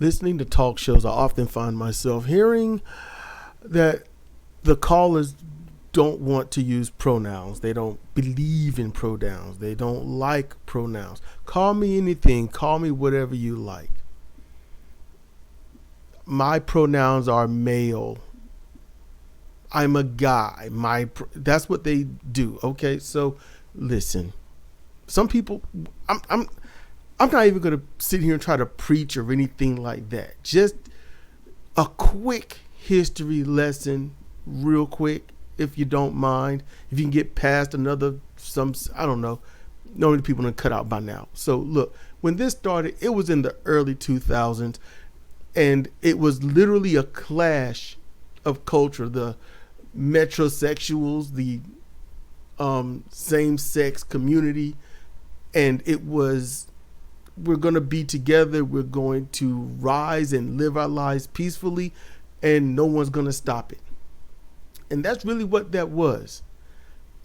listening to talk shows, I often find myself hearing that the callers don't want to use pronouns. They don't believe in pronouns. They don't like pronouns. Call me anything. Call me whatever you like. My pronouns are male. I'm a guy. That's what they do. Okay, so listen. Some people, I'm not even gonna sit here and try to preach or anything like that. Just a quick history lesson, real quick, if you don't mind. If you can get past I don't know. Normally people are cut out by now. So look, when this started, it was in the early 2000s, and it was literally a clash of culture. The metrosexuals, the same-sex community, and it was, we're going to be together, we're going to rise and live our lives peacefully, and no one's going to stop it. And that's really what that was.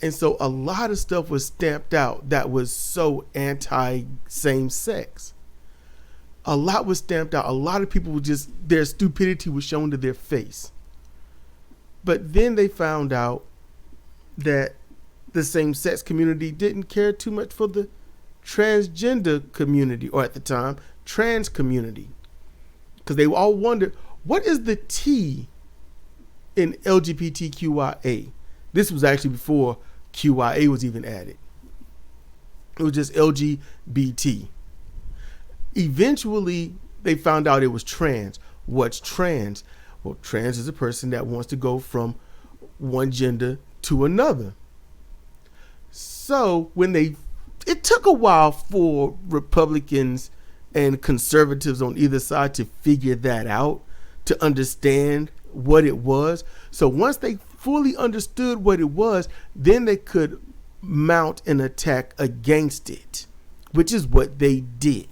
And so a lot of stuff was stamped out that was so anti-same-sex. A lot was stamped out. A lot of people were just, their stupidity was shown to their face. But then they found out that the same-sex community didn't care too much for the transgender community, or at the time, trans community. Because they all wondered, what is the T in LGBTQIA? This was actually before QIA was even added. It was just LGBT. Eventually, they found out it was trans. What's trans? Well, trans is a person that wants to go from one gender to another. So it took a while for Republicans and conservatives on either side to figure that out, to understand what it was. So once they fully understood what it was, then they could mount an attack against it, which is what they did.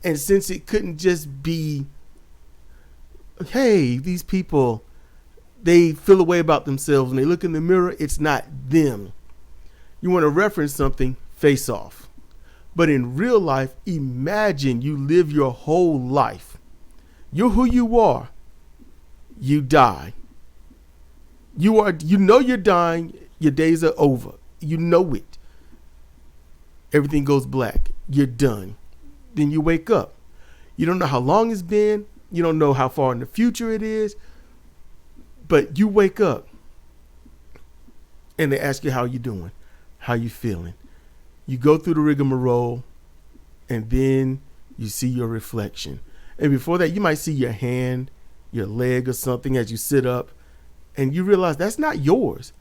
And since it couldn't just be, hey, these people, they feel a way about themselves and they look in the mirror, it's not them. You want to reference something, face off. But in real life, imagine you live your whole life. You're who you are. You die. You know you're dying. Your days are over. You know it. Everything goes black. You're done. Then you wake up. You don't know how long it's been. You don't know how far in the future it is. But you wake up and they ask you how you doing, how you feeling. You go through the rigmarole and then you see your reflection. And before that, you might see your hand, your leg or something as you sit up, and you realize that's not yours.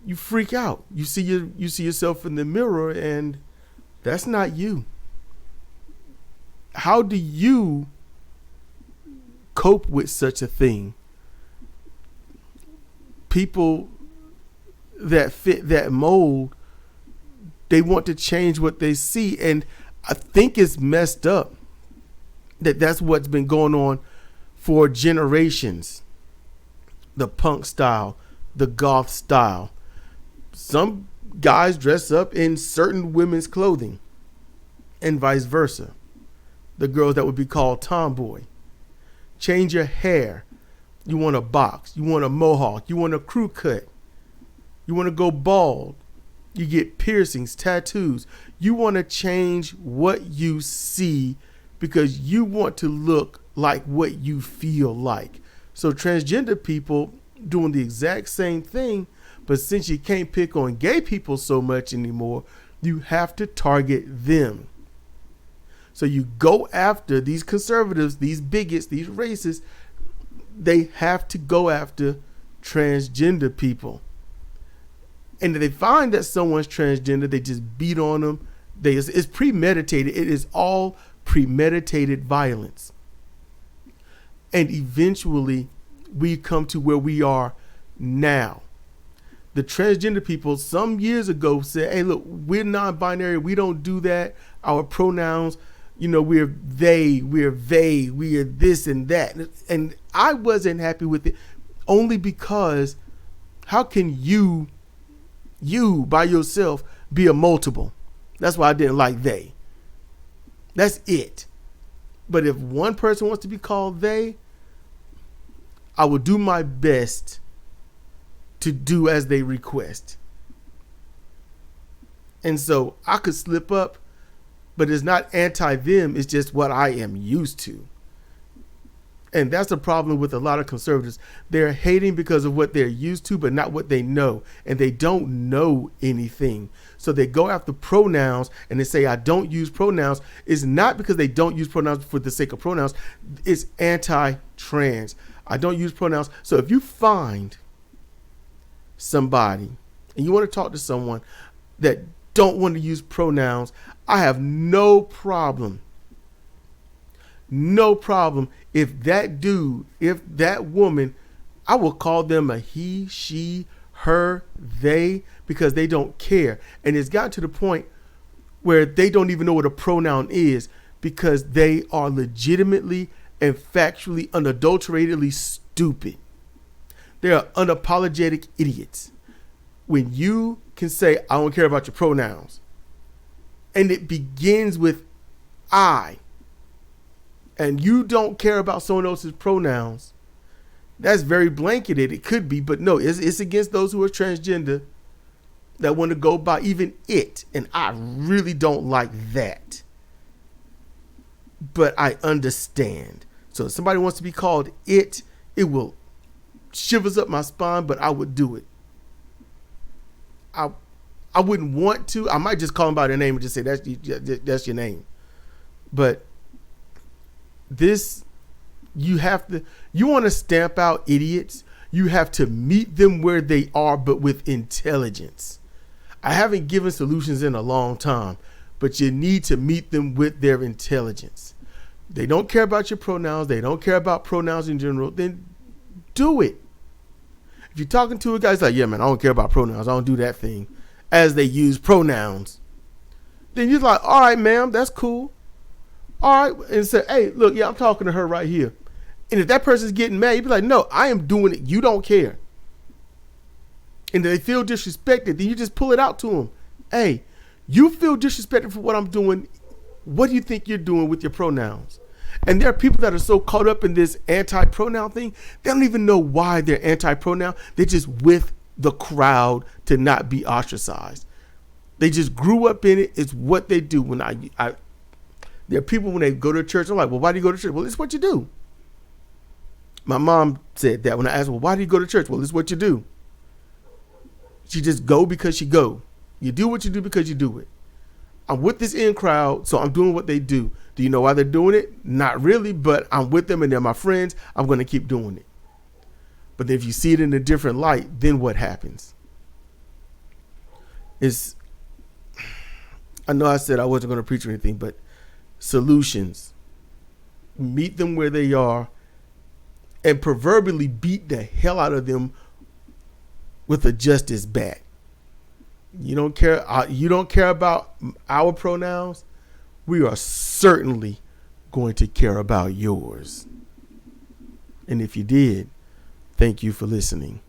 You freak out. You see yourself in the mirror and that's not you. How do you cope with such a thing? People that fit that mold, they want to change what they see. And I think it's messed up that that's what's been going on for generations. The punk style, the goth style. Some guys dress up in certain women's clothing and vice versa. The girls that would be called tomboy. Change your hair. You want a box. You want a mohawk. You want a crew cut. You want to go bald. You get piercings, tattoos. You want to change what you see because you want to look like what you feel like. So transgender people doing the exact same thing, but since you can't pick on gay people so much anymore, you have to target them. So you go after these conservatives, these bigots, these racists. They have to go after transgender people. And if they find that someone's transgender, they just beat on them. It's premeditated. It is all premeditated violence. And eventually we come to where we are now. The transgender people some years ago said, hey, look, we're non-binary. We don't do that. Our pronouns, we're they, we are this and that. And I wasn't happy with it only because how can you by yourself be a multiple? That's why I didn't like they. That's it. But if one person wants to be called they, I will do my best to do as they request. And so I could slip up, but it's not anti them. It's just what I am used to. And that's the problem with a lot of conservatives. They're hating because of what they're used to, but not what they know. And they don't know anything. So they go after pronouns and they say, I don't use pronouns. It's not because they don't use pronouns for the sake of pronouns. It's anti-trans. I don't use pronouns. So if you find somebody and you want to talk to someone that don't want to use pronouns, I have no problem if that dude, if that woman, I will call them a he, she, her, they, because they don't care. And it's gotten to the point where they don't even know what a pronoun is because they are legitimately and factually, unadulteratedly stupid. They are unapologetic idiots. When you can say, I don't care about your pronouns, and it begins with I, and you don't care about someone else's pronouns, that's very blanketed. It could be, but no, it's against those who are transgender that want to go by even it. And I really don't like that. But I understand. So if somebody wants to be called it will shivers up my spine, but I would do it. I wouldn't want to. I might just call them by their name and just say, that's your name. But this, you want to stamp out idiots, you have to meet them where they are, but with intelligence. I haven't given solutions in a long time, but you need to meet them with their intelligence. They don't care about your pronouns. They don't care about pronouns in general. Then do it. If you're talking to a guy, he's like, yeah, man, I don't care about pronouns. I don't do that thing as they use pronouns. Then you're like, all right, ma'am, that's cool. All right. And say, hey, look, yeah, I'm talking to her right here. And if that person's getting mad, you'd be like, no, I am doing it. You don't care. And they feel disrespected, then you just pull it out to them. Hey, you feel disrespected for what I'm doing. What do you think you're doing with your pronouns? And there are people that are so caught up in this anti-pronoun thing, they don't even know why they're anti-pronoun. They're just with the crowd to not be ostracized. They just grew up in it. It's what they do. When there are people when they go to church, I'm like, well, why do you go to church? Well, it's what you do. My mom said that when I asked, well, why do you go to church? Well, it's what you do. She just go because she go. You do what you do because you do it. I'm with this in crowd, so I'm doing what they do. Do you know why they're doing it? Not really, but I'm with them and they're my friends. I'm going to keep doing it. But if you see it in a different light, then what happens? I know I said I wasn't going to preach or anything, but solutions. Meet them where they are and proverbially beat the hell out of them with a justice bat. You don't care. You don't care about our pronouns. We are certainly going to care about yours. And if you did, thank you for listening.